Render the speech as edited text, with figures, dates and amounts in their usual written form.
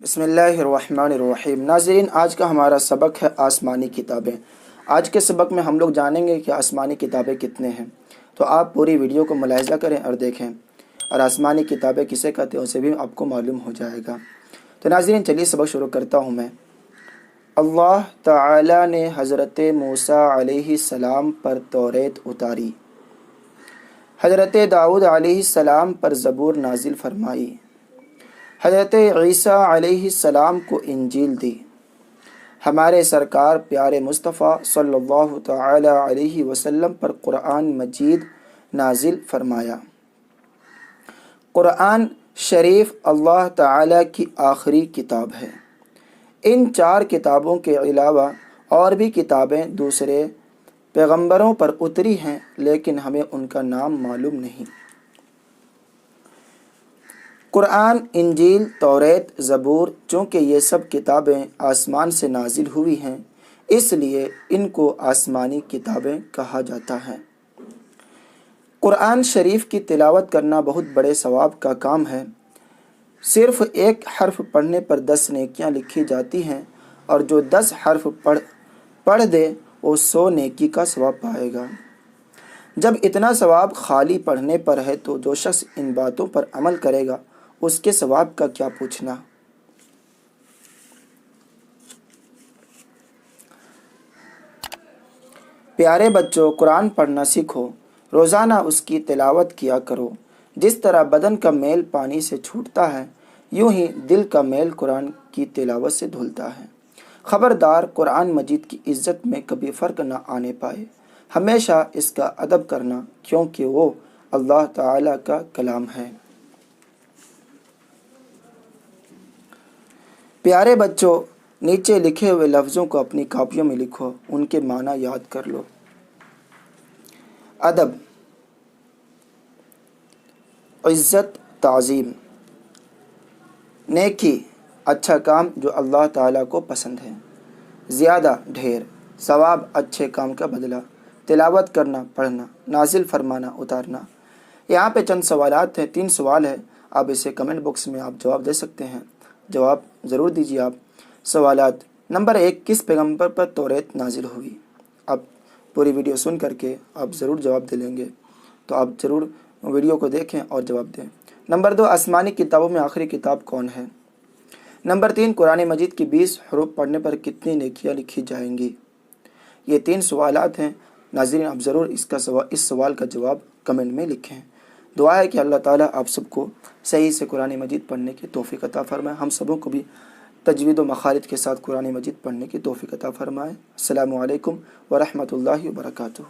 بسم اللہ الرحمن الرحیم۔ ناظرین، آج کا ہمارا سبق ہے آسمانی کتابیں۔ آج کے سبق میں ہم لوگ جانیں گے کہ آسمانی کتابیں کتنے ہیں، تو آپ پوری ویڈیو کو ملاحظہ کریں اور دیکھیں، اور آسمانی کتابیں کسے کہتے ہیں اسے بھی آپ کو معلوم ہو جائے گا۔ تو ناظرین، چلیے سبق شروع کرتا ہوں میں۔ اللہ تعالی نے حضرت موسیٰ علیہ السلام پر توریت اتاری، حضرت داؤد علیہ السلام پر زبور نازل فرمائی، حضرت عیسیٰ علیہ السلام کو انجیل دی، ہمارے سرکار پیارے مصطفیٰ صلی اللہ تعالی علیہ وسلم پر قرآن مجید نازل فرمایا۔ قرآن شریف اللہ تعالی کی آخری کتاب ہے۔ ان چار کتابوں کے علاوہ اور بھی کتابیں دوسرے پیغمبروں پر اتری ہیں، لیکن ہمیں ان کا نام معلوم نہیں۔ قرآن، انجیل، توریت، زبور، چونکہ یہ سب کتابیں آسمان سے نازل ہوئی ہیں، اس لیے ان کو آسمانی کتابیں کہا جاتا ہے۔ قرآن شریف کی تلاوت کرنا بہت بڑے ثواب کا کام ہے۔ صرف ایک حرف پڑھنے پر 10 نیکیاں لکھی جاتی ہیں، اور جو 10 حرف پڑھ دے وہ 100 نیکی کا ثواب پائے گا۔ جب اتنا ثواب خالی پڑھنے پر ہے تو جو شخص ان باتوں پر عمل کرے گا اس کے ثواب کا کیا پوچھنا۔ پیارے بچوں، قرآن پڑھنا سیکھو، روزانہ اس کی تلاوت کیا کرو۔ جس طرح بدن کا میل پانی سے چھوٹتا ہے، یوں ہی دل کا میل قرآن کی تلاوت سے دھلتا ہے۔ خبردار، قرآن مجید کی عزت میں کبھی فرق نہ آنے پائے۔ ہمیشہ اس کا ادب کرنا، کیونکہ وہ اللہ تعالی کا کلام ہے۔ پیارے بچوں، نیچے لکھے ہوئے لفظوں کو اپنی کاپیوں میں لکھو، ان کے معنی یاد کر لو۔ ادب، عزت، تعظیم۔ نیکی، اچھا کام جو اللہ تعالیٰ کو پسند ہے۔ زیادہ، ڈھیر، ثواب، اچھے کام کا بدلہ۔ تلاوت کرنا، پڑھنا، نازل فرمانا، اتارنا۔ یہاں پہ چند سوالات ہیں، 3 سوال ہے، آپ اسے کمنٹ باکس میں آپ جواب دے سکتے ہیں، جواب ضرور دیجیے آپ۔ سوالات: نمبر 1، کس پیغمبر پر توریت نازل ہوئی؟ آپ پوری ویڈیو سن کر کے آپ ضرور جواب دے لیں گے، تو آپ ضرور ویڈیو کو دیکھیں اور جواب دیں۔ نمبر 2، آسمانی کتابوں میں آخری کتاب کون ہے؟ نمبر 3، قرآن مجید کی 20 حروف پڑھنے پر کتنی نیکیاں لکھی جائیں گی؟ یہ 3 سوالات ہیں ناظرین، آپ ضرور اس سوال کا جواب کمنٹ میں لکھیں۔ دعا ہے کہ اللہ تعالیٰ آپ سب کو صحیح سے قرآن مجید پڑھنے کی توفیق عطا فرمائے، ہم سبوں کو بھی تجوید و مخارج کے ساتھ قرآن مجید پڑھنے کی توفیق عطا فرمائے۔ السلام علیکم ورحمۃ اللہ وبرکاتہ۔